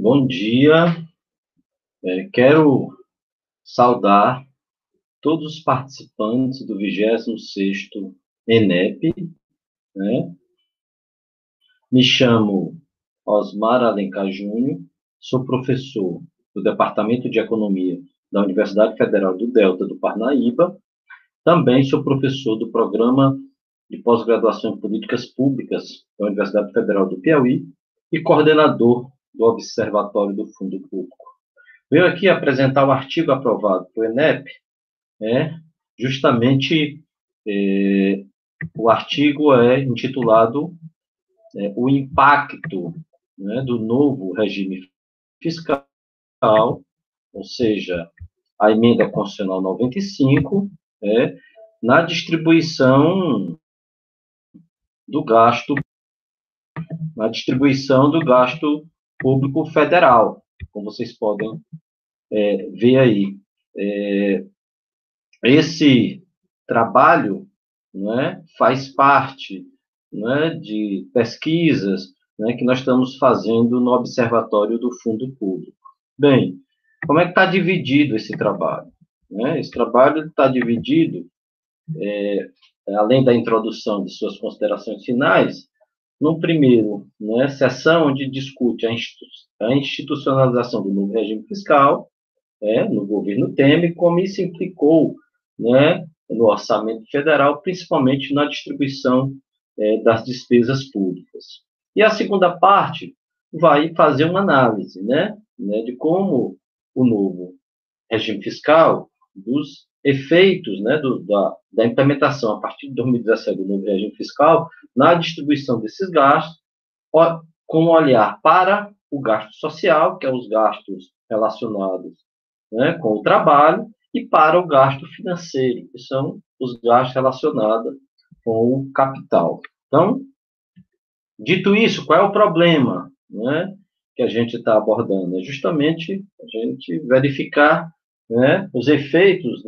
Bom dia. Quero saudar todos os participantes do 26º ENEP, né? Me chamo Osmar Alencar Júnior, sou professor do Departamento de Economia da Universidade Federal do Delta do Parnaíba, também sou professor do Programa de Pós-Graduação em Políticas Públicas da Universidade Federal do Piauí e coordenador do Observatório do Fundo Público. Venho aqui apresentar o artigo aprovado pelo ENEP, justamente o artigo é intitulado O Impacto, do Novo Regime Fiscal, ou seja, a Emenda Constitucional 95, na distribuição do gasto público federal, como vocês podem ver aí. Esse trabalho faz parte de pesquisas que nós estamos fazendo no Observatório do Fundo Público. Bem, como é que está dividido esse trabalho? Esse trabalho está dividido, além da introdução de suas considerações finais, no primeiro, sessão onde discute a institucionalização do novo regime fiscal, no governo Temer, como isso implicou no orçamento federal, principalmente na distribuição das despesas públicas. E a segunda parte vai fazer uma análise de como o novo regime fiscal, dos efeitos da implementação a partir de 2017 do novo regime fiscal na distribuição desses gastos, com um olhar para o gasto social, que é os gastos relacionados com o trabalho, e para o gasto financeiro, que são os gastos relacionados com o capital. Então, dito isso, qual é o problema que a gente está abordando? É justamente a gente verificar os efeitos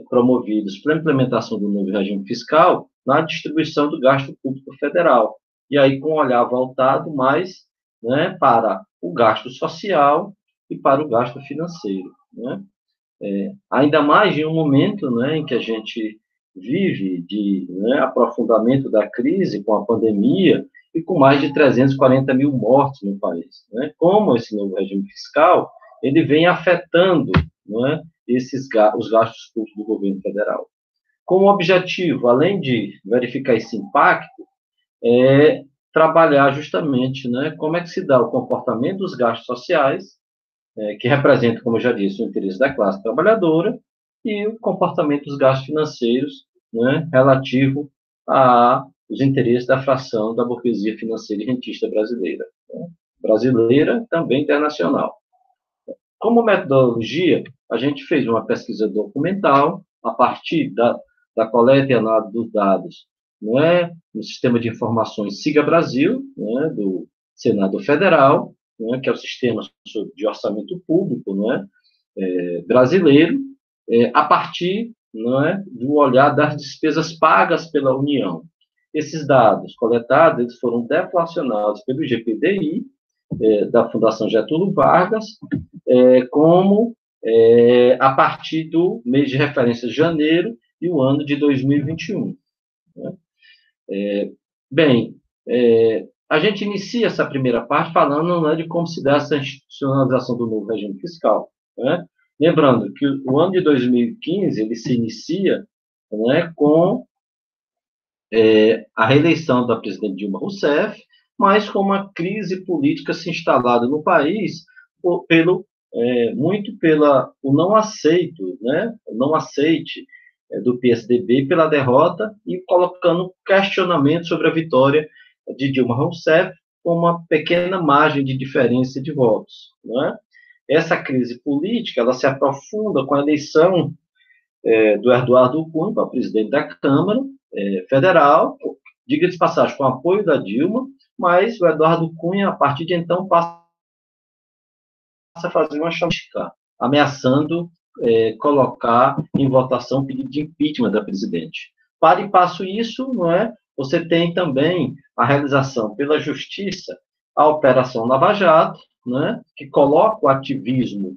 promovidos pela implementação do novo regime fiscal na distribuição do gasto público federal. E aí com um olhar voltado mais para o gasto social e para o gasto financeiro. Ainda mais em um momento em que a gente vive de aprofundamento da crise com a pandemia e com mais de 340 mil mortes no país. Como esse novo regime fiscal ele vem afetando os gastos públicos do governo federal. Com o objetivo, além de verificar esse impacto, é trabalhar justamente como é que se dá o comportamento dos gastos sociais, que representa, como eu já disse, o interesse da classe trabalhadora, e o comportamento dos gastos financeiros relativo aos interesses da fração da burguesia financeira e rentista brasileira. Brasileira, também internacional. Como metodologia, a gente fez uma pesquisa documental a partir da coleta e análise dos dados no Sistema de Informações Siga Brasil, do Senado Federal, que é o Sistema de Orçamento Público brasileiro, a partir do olhar das despesas pagas pela União. Esses dados coletados eles foram deflacionados pelo GPDI, da Fundação Getúlio Vargas, como a partir do mês de referência janeiro e o ano de 2021. Bem, a gente inicia essa primeira parte falando de como se dá essa institucionalização do novo regime fiscal. Lembrando que o ano de 2015 ele se inicia com a reeleição da presidente Dilma Rousseff, mas com uma crise política se instalada no país muito pela o não aceite do PSDB pela derrota e colocando questionamento sobre a vitória de Dilma Rousseff com uma pequena margem de diferença de votos. Essa crise política ela se aprofunda com a eleição do Eduardo Cunha para presidente da Câmara Federal, diga-se de passagem, com apoio da Dilma, mas o Eduardo Cunha, a partir de então, passa a fazer uma chamusca, ameaçando colocar em votação pedido de impeachment da presidente. Para e passo isso, você tem também a realização pela Justiça a Operação Lava Jato, né, que coloca o ativismo,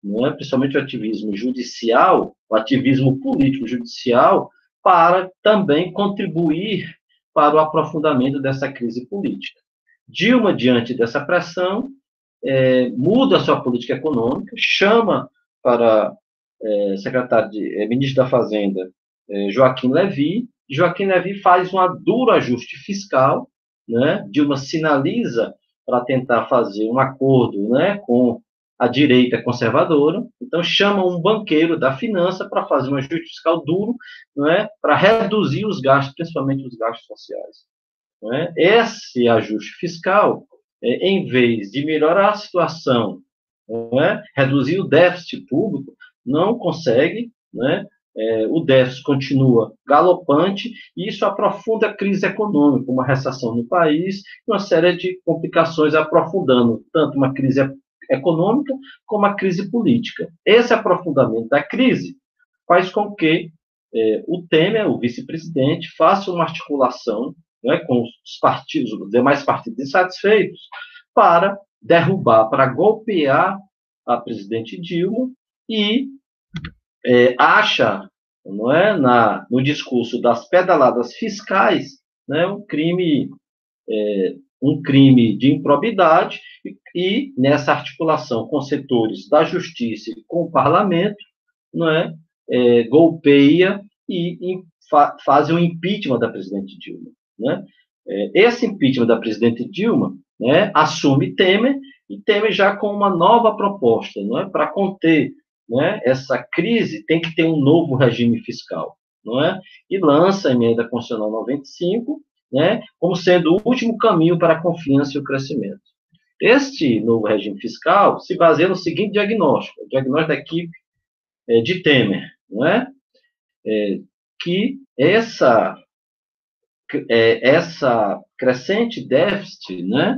né, principalmente o ativismo judicial, o ativismo político-judicial, para também contribuir para o aprofundamento dessa crise política. Dilma, diante dessa pressão, muda a sua política econômica, chama para ministro da Fazenda, Joaquim Levy. Joaquim Levy faz um duro ajuste fiscal, né? Dilma sinaliza para tentar fazer um acordo, né, com a direita conservadora, então chama um banqueiro da finança para fazer um ajuste fiscal duro, né, para reduzir os gastos, principalmente os gastos sociais. Né? Esse ajuste fiscal, em vez de melhorar a situação, né, reduzir o déficit público, não consegue, né, o déficit continua galopante e isso aprofunda a crise econômica, uma recessão no país, uma série de complicações aprofundando tanto uma crise econômica como a crise política. Esse aprofundamento da crise faz com que o Temer, o vice-presidente, faça uma articulação, né, com os partidos, os demais partidos insatisfeitos, para derrubar, para golpear a presidente Dilma e acha, não é, no discurso das pedaladas fiscais, né, um crime de improbidade e nessa articulação com setores da justiça e com o parlamento, não é, golpeia e faz o impeachment da presidente Dilma, né? Esse impeachment da presidente Dilma, né, assume Temer, e Temer já com uma nova proposta, não é, para conter, né, essa crise, tem que ter um novo regime fiscal, não é? E lança a emenda constitucional 95, né, como sendo o último caminho para a confiança e o crescimento. Este novo regime fiscal se baseia no seguinte diagnóstico, o diagnóstico da equipe de Temer, não é? Que essa crescente déficit, né,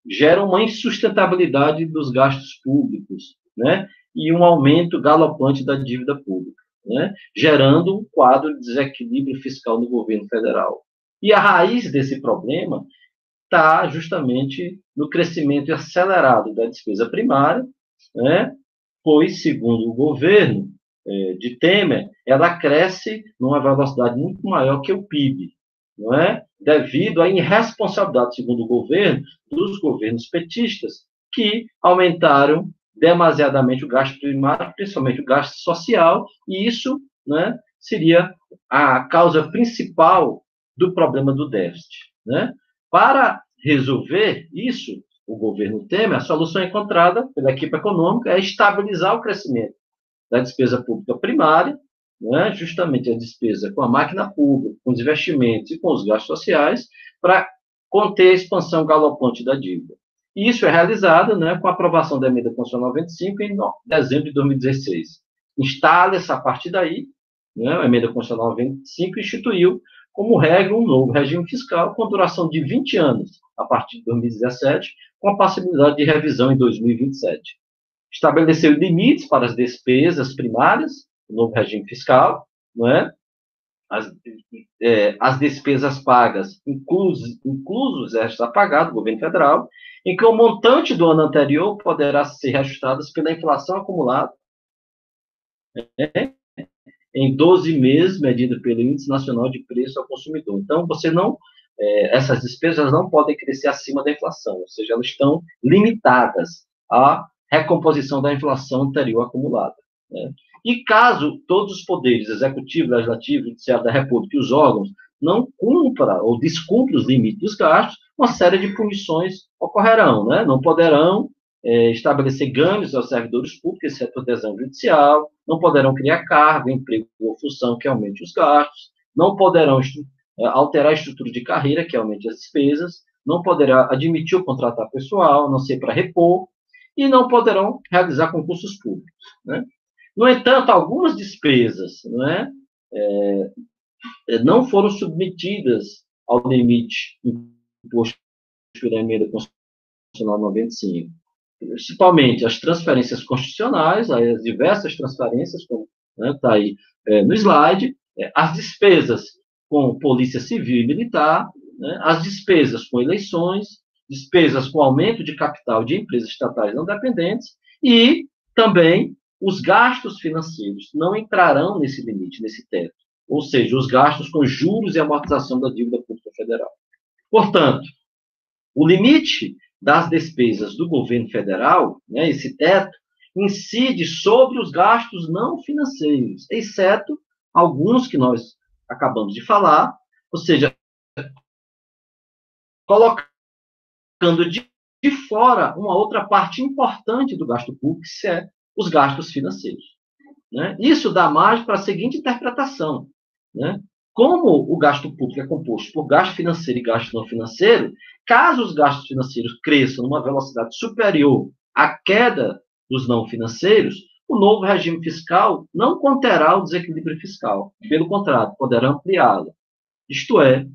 gera uma insustentabilidade dos gastos públicos, né, e um aumento galopante da dívida pública, né, gerando um quadro de desequilíbrio fiscal no governo federal. E a raiz desse problema está justamente no crescimento acelerado da despesa primária, né, pois, segundo o governo de Temer, ela cresce numa velocidade muito maior que o PIB, não é? Devido à irresponsabilidade, segundo o governo, dos governos petistas, que aumentaram demasiadamente o gasto primário, principalmente o gasto social, e isso, né, seria a causa principal do problema do déficit, né? Para resolver isso, o governo Temer, a solução encontrada pela equipe econômica é estabilizar o crescimento da despesa pública primária, né, justamente a despesa com a máquina pública, com os investimentos e com os gastos sociais, para conter a expansão galopante da dívida. E isso é realizado, né, com a aprovação da emenda constitucional 95 em dezembro de 2016. Instala-se a partir daí, né, a emenda constitucional 95 instituiu como regra um novo regime fiscal com duração de 20 anos, a partir de 2017, com a possibilidade de revisão em 2027. Estabeleceu limites para as despesas primárias, o novo regime fiscal, não é? As despesas pagas, inclusos estas a pagar do governo federal, em que o montante do ano anterior poderá ser reajustado pela inflação acumulada, né, em 12 meses, medida pelo Índice Nacional de Preço ao Consumidor. Então, essas despesas não podem crescer acima da inflação, ou seja, elas estão limitadas à recomposição da inflação anterior acumulada, né? E caso todos os poderes, executivo, legislativo, judiciário da República e os órgãos não cumpram ou descumpram os limites dos gastos, uma série de punições ocorrerão, né? Não poderão estabelecer ganhos aos servidores públicos, exceto a adesão judicial, não poderão criar cargo, emprego ou função que aumente os gastos, não poderão alterar a estrutura de carreira, que aumente as despesas, não poderá admitir ou contratar pessoal, a não ser para repor, e não poderão realizar concursos públicos, né? No entanto, algumas despesas, não foram submetidas ao limite imposto pela emenda constitucional 95, principalmente as transferências constitucionais, as diversas transferências, como está aí no slide, as despesas com polícia civil e militar, né, as despesas com eleições, despesas com aumento de capital de empresas estatais não dependentes e também os gastos financeiros não entrarão nesse limite, nesse teto, ou seja, os gastos com juros e amortização da dívida pública federal. Portanto, o limite das despesas do governo federal, né, esse teto, incide sobre os gastos não financeiros, exceto alguns que nós acabamos de falar, ou seja, colocando de fora uma outra parte importante do gasto público, que é os gastos financeiros. Né? Isso dá margem para a seguinte interpretação. Né? Como o gasto público é composto por gasto financeiro e gasto não financeiro, caso os gastos financeiros cresçam numa velocidade superior à queda dos não financeiros, o novo regime fiscal não conterá o desequilíbrio fiscal. Pelo contrário, poderá ampliá-lo. Isto é,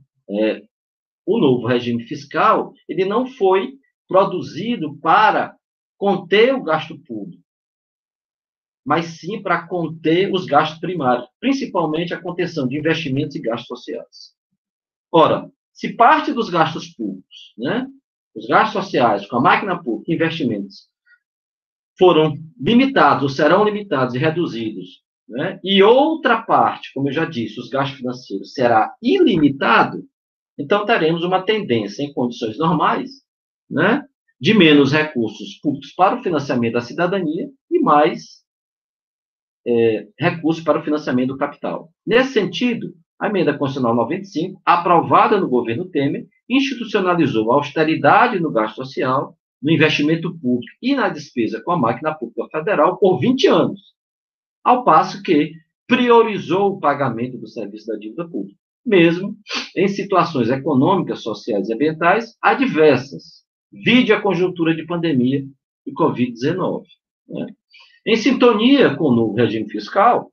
o novo regime fiscal ele não foi produzido para conter o gasto público, mas sim para conter os gastos primários, principalmente a contenção de investimentos e gastos sociais. Ora, se parte dos gastos públicos, né, os gastos sociais com a máquina pública, investimentos, foram limitados ou serão limitados e reduzidos, né, e outra parte, como eu já disse, os gastos financeiros, será ilimitado, então teremos uma tendência, em condições normais, né, de menos recursos públicos para o financiamento da cidadania e mais recursos para o financiamento do capital. Nesse sentido, a emenda constitucional 95, aprovada no governo Temer, institucionalizou a austeridade no gasto social, no investimento público e na despesa com a máquina pública federal por 20 anos, ao passo que priorizou o pagamento do serviço da dívida pública, mesmo em situações econômicas, sociais e ambientais adversas, vide a conjuntura de pandemia e Covid-19. Né? Em sintonia com o novo regime fiscal,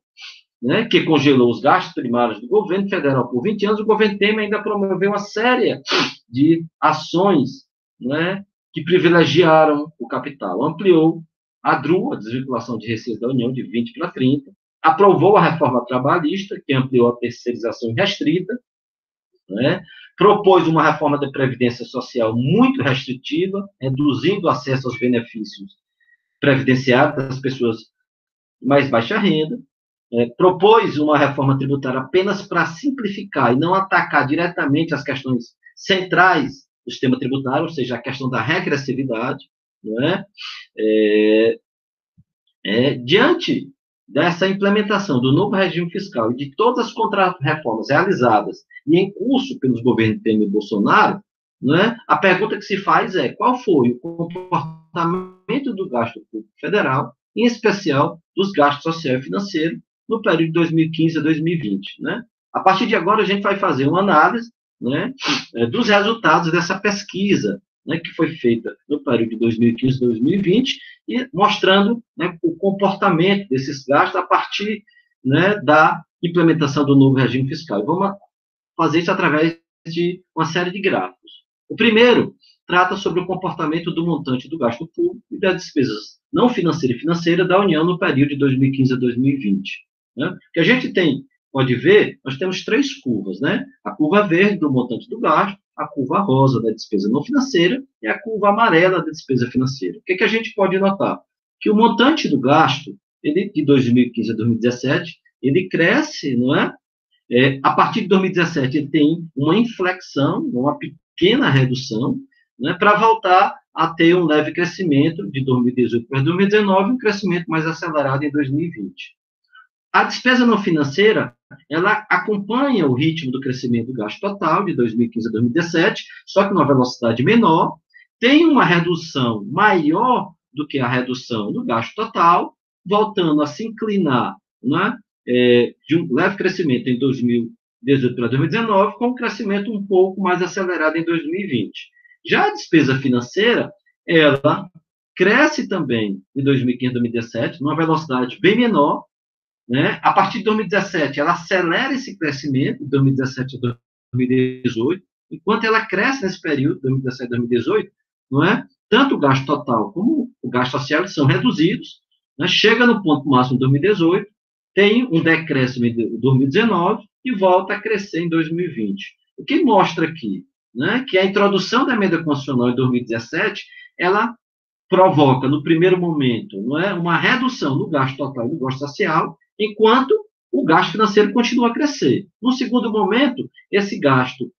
né, que congelou os gastos primários do governo federal por 20 anos, o governo Temer ainda promoveu uma série de ações, né, que privilegiaram o capital. Ampliou a DRU, a desvinculação de receitas da União, de 20 para 30, aprovou a reforma trabalhista, que ampliou a terceirização restrita, né, propôs uma reforma da Previdência Social muito restritiva, reduzindo o acesso aos benefícios previdenciários das pessoas de mais baixa renda, propôs uma reforma tributária apenas para simplificar e não atacar diretamente as questões centrais do sistema tributário, ou seja, a questão da regressividade, não é? Diante dessa implementação do novo regime fiscal e de todas as contra-reformas realizadas e em curso pelos governos Temer e Bolsonaro, né, a pergunta que se faz é qual foi o comportamento do gasto público federal, em especial dos gastos social e financeiro, no período de 2015 a 2020. Né? A partir de agora, a gente vai fazer uma análise, né, dos resultados dessa pesquisa, né, que foi feita no período de 2015 a 2020, e mostrando, né, o comportamento desses gastos a partir, né, da implementação do novo regime fiscal. E vamos fazer isso através de uma série de gráficos. O primeiro trata sobre o comportamento do montante do gasto público e das despesas não financeira e financeira da União no período de 2015 a 2020. Né? O que a gente pode ver, nós temos três curvas, né? A curva verde do montante do gasto, a curva rosa da despesa não financeira e a curva amarela da despesa financeira. O que a gente pode notar? Que o montante do gasto, ele, de 2015 a 2017, ele cresce, não é? A partir de 2017, ele tem uma inflexão, uma pequena redução, né, para voltar a ter um leve crescimento de 2018 para 2019, um crescimento mais acelerado em 2020. A despesa não financeira, ela acompanha o ritmo do crescimento do gasto total de 2015 a 2017, só que numa velocidade menor, tem uma redução maior do que a redução do gasto total, voltando a se inclinar, né, de um leve crescimento em 2018 para 2019, com um crescimento um pouco mais acelerado em 2020. Já a despesa financeira, ela cresce também em 2015 a 2017, numa velocidade bem menor, né? A partir de 2017, ela acelera esse crescimento, de 2017 a 2018, enquanto ela cresce nesse período, 2017 a 2018, não é? Tanto o gasto total como o gasto social são reduzidos, né? Chega no ponto máximo em 2018, tem um decréscimo em 2019 e volta a crescer em 2020. O que mostra aqui? né, que a introdução da emenda constitucional em 2017, ela provoca, no primeiro momento, não é, uma redução do gasto total e do gasto social, enquanto o gasto financeiro continua a crescer. No segundo momento, esse gasto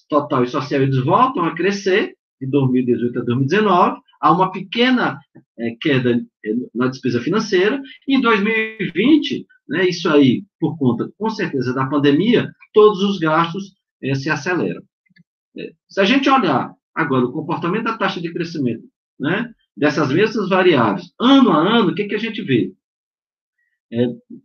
total e social eles voltam a crescer, de 2018 a 2019, há uma pequena queda na despesa financeira, e em 2020, né, isso aí, por conta, com certeza, da pandemia, todos os gastos se aceleram. Se a gente olhar agora o comportamento da taxa de crescimento, né, dessas mesmas variáveis, ano a ano, o que, que a gente vê?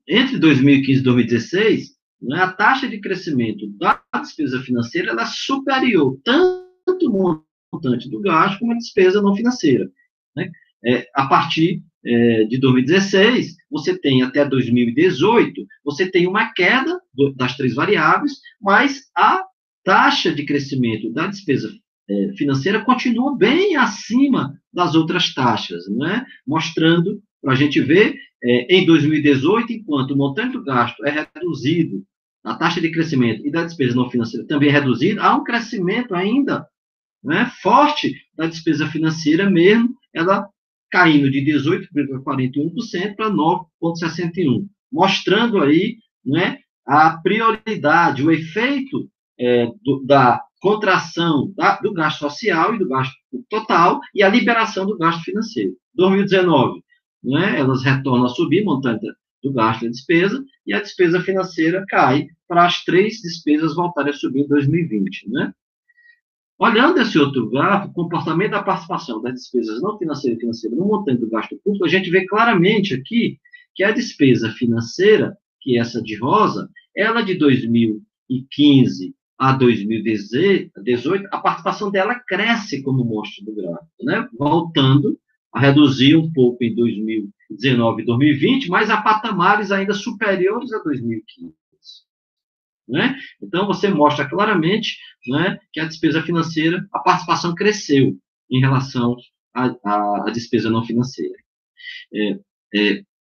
Entre 2015 e 2016, né, a taxa de crescimento da despesa financeira ela superior tanto o montante do gasto como a despesa não financeira. Né? A partir de 2016, você tem até 2018, você tem uma queda das três variáveis, mas a taxa de crescimento da despesa financeira continua bem acima das outras taxas, né? Mostrando, para a gente ver, em 2018, enquanto o montante do gasto é reduzido, a taxa de crescimento e da despesa não financeira também é reduzida, há um crescimento ainda, né, forte da despesa financeira mesmo, ela caindo de 18,41% para 9,61%, mostrando aí, né, a prioridade, o efeito da contração do gasto social e do gasto total e a liberação do gasto financeiro. 2019, né, elas retornam a subir, montante do gasto e da despesa, e a despesa financeira cai para as três despesas voltarem a subir em 2020, né? Olhando esse outro gráfico, o comportamento da participação das despesas não financeiras e financeiras no montante do gasto público, a gente vê claramente aqui que a despesa financeira, que é essa de rosa, ela de 2015 a 2018, a participação dela cresce, como mostra do gráfico, né? Voltando a reduzir um pouco em 2019 e 2020, mas a patamares ainda superiores a 2015. Né? Então, você mostra claramente, né, que a despesa financeira, a participação cresceu em relação à despesa não financeira.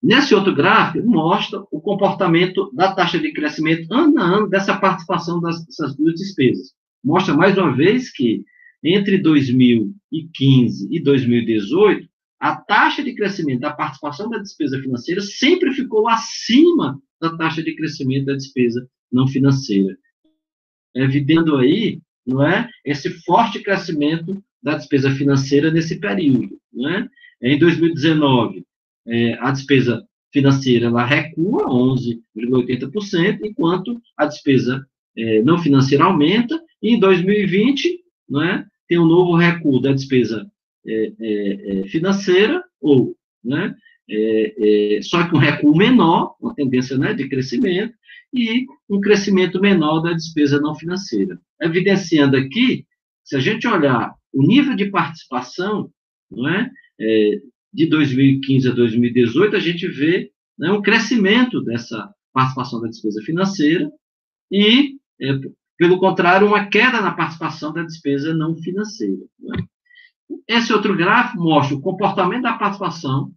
Nesse outro gráfico, mostra o comportamento da taxa de crescimento ano a ano dessa participação dessas duas despesas. Mostra, mais uma vez, que entre 2015 e 2018, a taxa de crescimento da participação da despesa financeira sempre ficou acima da taxa de crescimento da despesa não financeira. Evidendo aí, não é, esse forte crescimento da despesa financeira nesse período. Não é? Em 2019, a despesa financeira ela recua 11,80%, enquanto a despesa não financeira aumenta, e em 2020, não é, tem um novo recuo da despesa financeira, ou, né, só que um recuo menor, uma tendência, né, de crescimento, e um crescimento menor da despesa não financeira. Evidenciando aqui, se a gente olhar o nível de participação, não é, de 2015 a 2018, a gente vê, né, um crescimento dessa participação da despesa financeira e, pelo contrário, uma queda na participação da despesa não financeira. Né? Esse outro gráfico mostra o comportamento da participação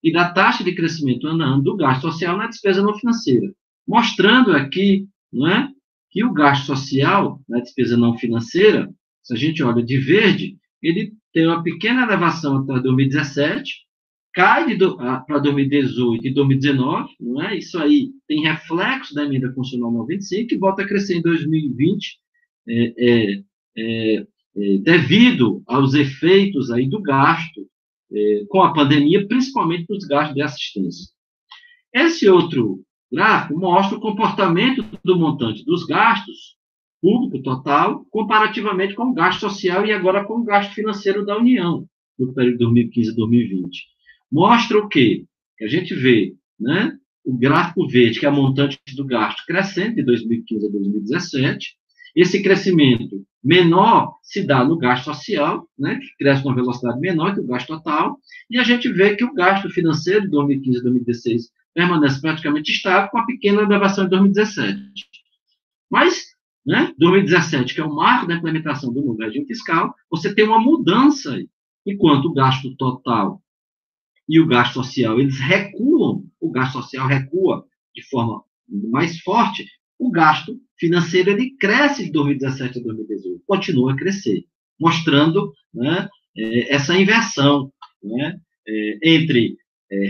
e da taxa de crescimento ano a ano do gasto social na despesa não financeira, mostrando aqui, não é, que o gasto social na despesa não financeira, se a gente olha de verde, ele tem uma pequena elevação até 2017, cai para 2018 e 2019, não é? Isso aí tem reflexo da emenda constitucional 95 e volta a crescer em 2020, devido aos efeitos aí do gasto com a pandemia, principalmente nos gastos de assistência. Esse outro gráfico mostra o comportamento do montante dos gastos público total, comparativamente com o gasto social e agora com o gasto financeiro da União, no período 2015 a 2020. Mostra o quê? Que a gente vê, né, o gráfico verde, que é a montante do gasto crescente de 2015 a 2017, esse crescimento menor se dá no gasto social, né, que cresce com uma velocidade menor que o gasto total, e a gente vê que o gasto financeiro de 2015 a 2016 permanece praticamente estável, com a pequena elevação em 2017. Mas, né, 2017, que é o marco da implementação do novo regime fiscal, você tem uma mudança aí, enquanto o gasto total e o gasto social, eles recuam, o gasto social recua de forma mais forte, o gasto financeiro ele cresce de 2017 a 2018, continua a crescer, mostrando, né, essa inversão, né, entre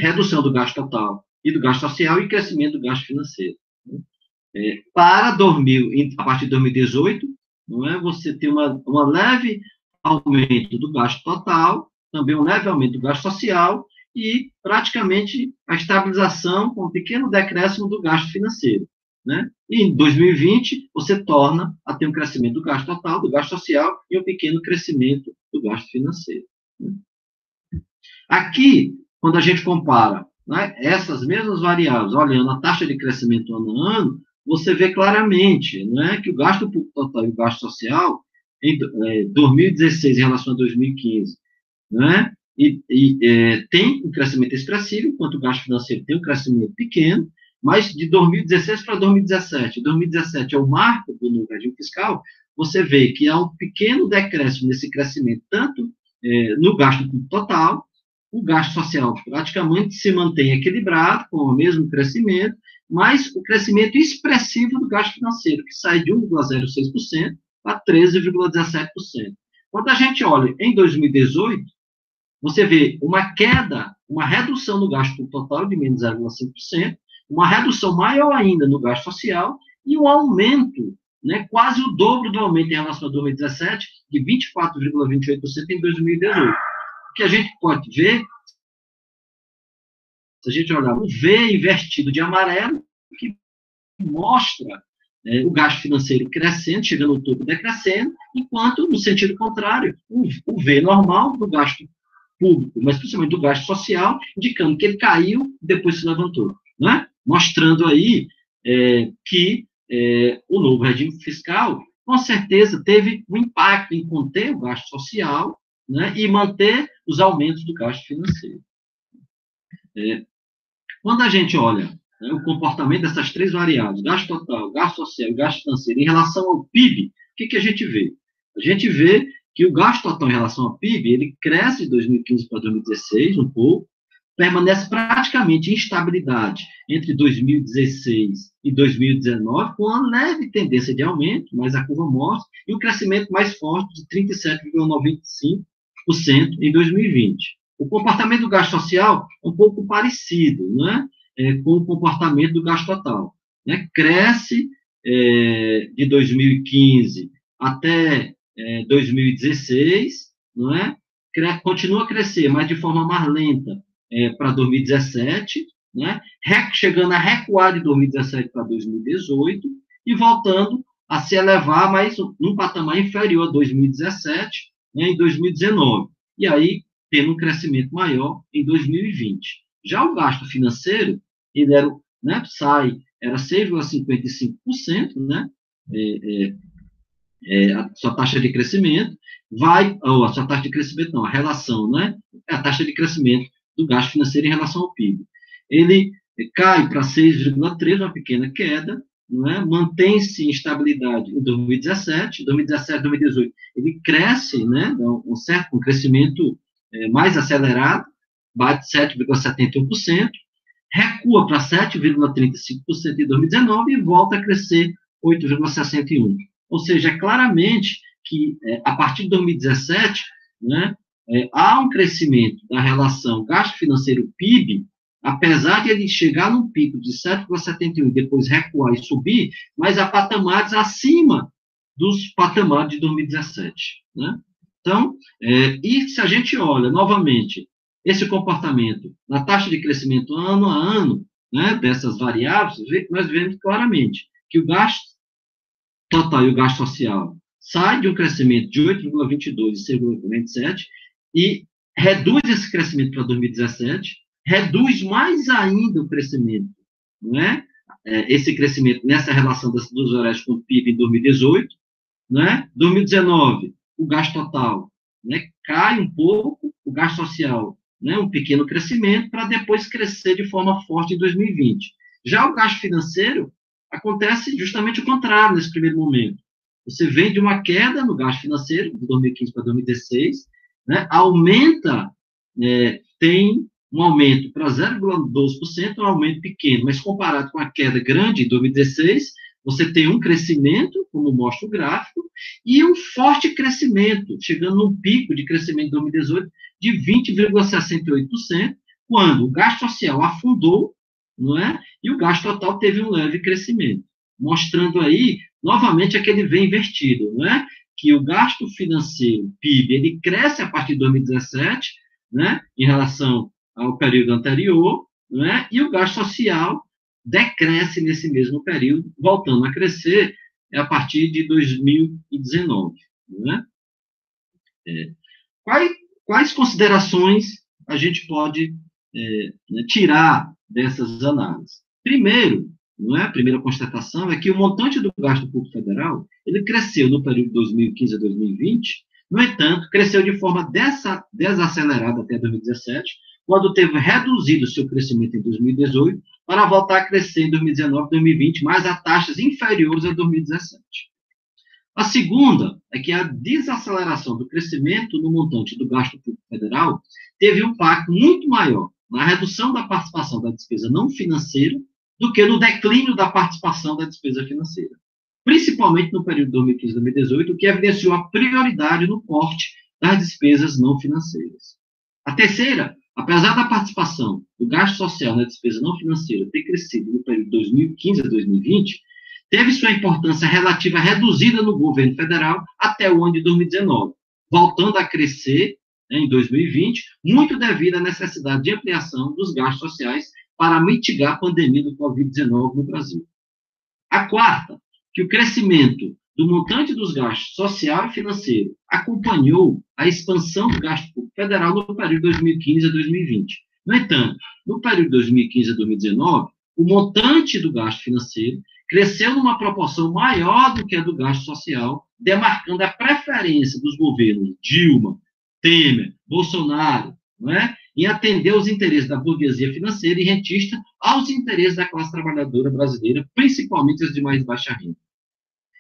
redução do gasto total e do gasto social e crescimento do gasto financeiro. Para a partir de 2018, não é, você tem uma leve aumento do gasto total, também um leve aumento do gasto social e praticamente a estabilização com um pequeno decréscimo do gasto financeiro. Né? E em 2020, você torna a ter um crescimento do gasto total, do gasto social e um pequeno crescimento do gasto financeiro. Né? Aqui, quando a gente compara, né, essas mesmas variáveis, olhando a taxa de crescimento ano a ano, você vê claramente, né, que o gasto total e o gasto social, em 2016 em relação a 2015, né, tem um crescimento expressivo, enquanto o gasto financeiro tem um crescimento pequeno, mas de 2016 para 2017 é o marco do novo regime fiscal, você vê que há um pequeno decréscimo nesse crescimento, tanto no gasto total, o gasto social praticamente se mantém equilibrado, com o mesmo crescimento, mas o crescimento expressivo do gasto financeiro, que sai de 1,06% para 13,17%. Quando a gente olha em 2018, você vê uma queda, uma redução no gasto total de menos 0,5%, uma redução maior ainda no gasto social e um aumento, né, quase o dobro do aumento em relação a 2017, de 24,28% em 2018. O que a gente pode ver, se a gente olhar o V invertido de amarelo, que mostra o gasto financeiro crescendo, chegando ao topo decrescendo, enquanto, no sentido contrário, o V normal do gasto público, mas principalmente do gasto social, indicando que ele caiu e depois se levantou, né? Mostrando aí que o novo regime fiscal, com certeza, teve um impacto em conter o gasto social, né, e manter os aumentos do gasto financeiro. Quando a gente olha, né, o comportamento dessas três variáveis, gasto total, gasto social e gasto financeiro, em relação ao PIB, o que a gente vê? A gente vê que o gasto total em relação ao PIB, ele cresce de 2015 para 2016, um pouco, permanece praticamente em estabilidade entre 2016 e 2019, com uma leve tendência de aumento, mas a curva mostra, e um crescimento mais forte de 37,95% em 2020. O comportamento do gasto social é um pouco parecido, né, com o comportamento do gasto total. Né? Cresce de 2015 até 2016, não é? Continua a crescer, mas de forma mais lenta para 2017, né? Chegando a recuar de 2017 para 2018 e voltando a se elevar, mas num patamar inferior a 2017, né, em 2019. E aí, tendo um crescimento maior em 2020. Já o gasto financeiro, ele era, né, era 6,55%, né, a sua taxa de crescimento, a sua taxa de crescimento não, a relação, né, a taxa de crescimento do gasto financeiro em relação ao PIB. Ele cai para 6,3%, uma pequena queda, né, mantém-se em estabilidade em 2017, 2018, ele cresce, né, um crescimento mais acelerado, bate 7,71%, recua para 7,35% em 2019 e volta a crescer 8,61%. Ou seja, claramente que a partir de 2017, né, há um crescimento da relação gasto financeiro-PIB, apesar de ele chegar num pico de 7,71 e depois recuar e subir, mas a patamares acima dos patamares de 2017. Né? Então, e se a gente olha novamente esse comportamento na taxa de crescimento ano a ano, né, dessas variáveis, nós vemos claramente que o gasto total e o gasto social sai de um crescimento de 8,22 e 6,27 e reduz esse crescimento para 2017, reduz mais ainda o crescimento, né, esse crescimento nessa relação das duas variáveis com o PIB em 2018, né, 2019, o gasto total, né, cai um pouco, o gasto social, né, um pequeno crescimento, para depois crescer de forma forte em 2020. Já o gasto financeiro acontece justamente o contrário nesse primeiro momento. Você vem de uma queda no gasto financeiro, de 2015 para 2016, né, aumenta, tem um aumento para 0,12%, um aumento pequeno, mas comparado com a queda grande em 2016, você tem um crescimento, como mostra o gráfico, e um forte crescimento, chegando num pico de crescimento em 2018 de 20,68%, quando o gasto social afundou, não é? E o gasto total teve um leve crescimento, mostrando aí, novamente, aquele V invertido, não é? Que o gasto financeiro, PIB, ele cresce a partir de 2017, né, em relação ao período anterior, né, e o gasto social decresce nesse mesmo período, voltando a crescer a partir de 2019. Né? Quais considerações a gente pode tirar dessas análises? Primeiro, a primeira constatação é que o montante do gasto público federal ele cresceu no período de 2015 a 2020, no entanto, cresceu de forma desacelerada até 2017, quando teve reduzido seu crescimento em 2018, para voltar a crescer em 2019 e 2020, mas a taxas inferiores a 2017. A segunda é que a desaceleração do crescimento no montante do gasto público federal teve um impacto muito maior na redução da participação da despesa não financeira do que no declínio da participação da despesa financeira, principalmente no período de 2015 a 2018, o que evidenciou a prioridade no corte das despesas não financeiras. A terceira, apesar da participação do gasto social na despesa não financeira ter crescido no período de 2015 a 2020, teve sua importância relativa reduzida no governo federal até o ano de 2019, voltando a crescer em 2020, muito devido à necessidade de ampliação dos gastos sociais para mitigar a pandemia do Covid-19 no Brasil. A quarta, que o crescimento do montante dos gastos social e financeiro acompanhou a expansão do gasto público federal no período de 2015 a 2020. No entanto, no período de 2015 a 2019, o montante do gasto financeiro cresceu numa proporção maior do que a do gasto social, demarcando a preferência dos governos Dilma, Temer, Bolsonaro, não é? Em atender aos interesses da burguesia financeira e rentista aos interesses da classe trabalhadora brasileira, principalmente as de mais baixa renda.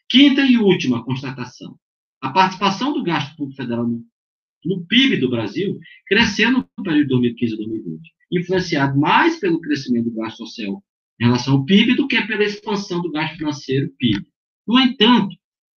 Quinta e última constatação. A participação do gasto público federal no PIB do Brasil cresceu no período de 2015 a 2020, influenciado mais pelo crescimento do gasto social em relação ao PIB do que pela expansão do gasto financeiro PIB. No entanto,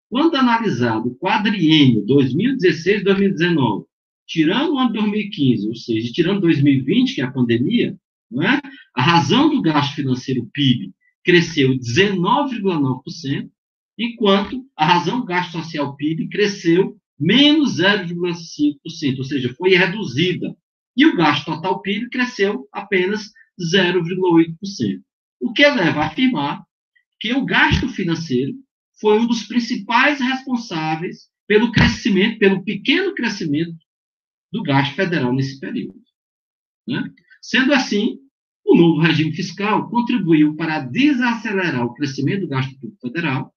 quando analisado o quadriênio 2016-2019, tirando o ano de 2015, ou seja, tirando 2020, que é a pandemia, não é? A razão do gasto financeiro PIB cresceu 19,9%, enquanto a razão do gasto social PIB cresceu menos 0,5%, ou seja, foi reduzida. E o gasto total PIB cresceu apenas 0,8%. O que leva a afirmar que o gasto financeiro foi um dos principais responsáveis pelo crescimento, pelo pequeno crescimento do gasto federal nesse período. Né? Sendo assim, o novo regime fiscal contribuiu para desacelerar o crescimento do gasto público federal,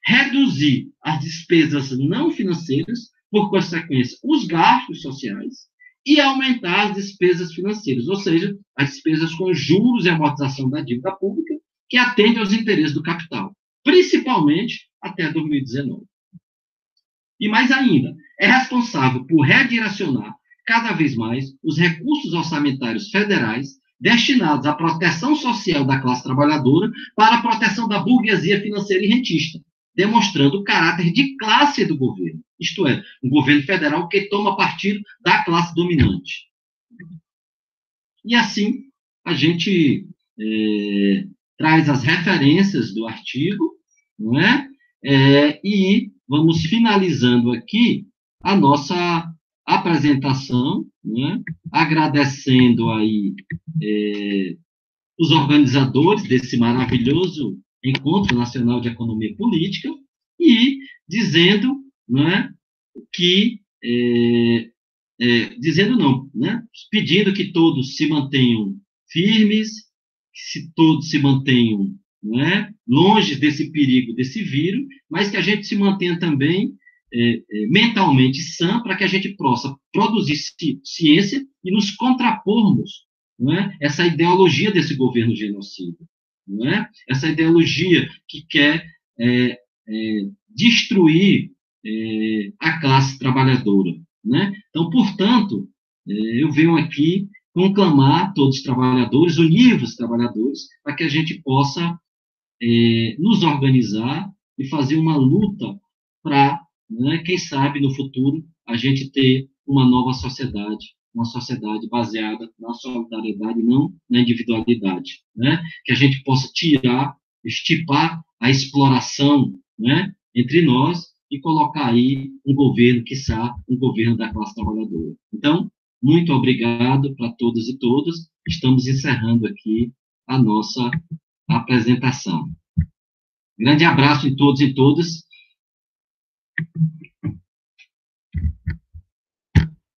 reduzir as despesas não financeiras, por consequência, os gastos sociais, e aumentar as despesas financeiras, ou seja, as despesas com juros e amortização da dívida pública, que atendem aos interesses do capital, principalmente até 2019. E mais ainda, é responsável por redirecionar cada vez mais os recursos orçamentários federais destinados à proteção social da classe trabalhadora para a proteção da burguesia financeira e rentista, demonstrando o caráter de classe do governo, isto é, um governo federal que toma partido da classe dominante. E assim, a gente traz as referências do artigo, não é? E vamos finalizando aqui a nossa apresentação, né? Agradecendo aí os organizadores desse maravilhoso Encontro Nacional de Economia Política e dizendo, né, que pedindo que todos se mantenham firmes, que todos se mantenham, né, longe desse perigo, desse vírus, mas que a gente se mantenha também mentalmente sã para que a gente possa produzir ciência e nos contrapormos, né, essa ideologia desse governo genocida, né, essa ideologia que quer destruir a classe trabalhadora. Né? Então, portanto, eu venho aqui conclamar todos os trabalhadores, unir os trabalhadores, para que a gente possa nos organizar e fazer uma luta para, né, quem sabe, no futuro, a gente ter uma nova sociedade, uma sociedade baseada na solidariedade, não na individualidade, né? Que a gente possa tirar, estipar a exploração, né, entre nós e colocar aí um governo, quiçá, um governo da classe trabalhadora. Então, muito obrigado para todos e todas. Estamos encerrando aqui a nossa apresentação. Grande abraço em todos e todas.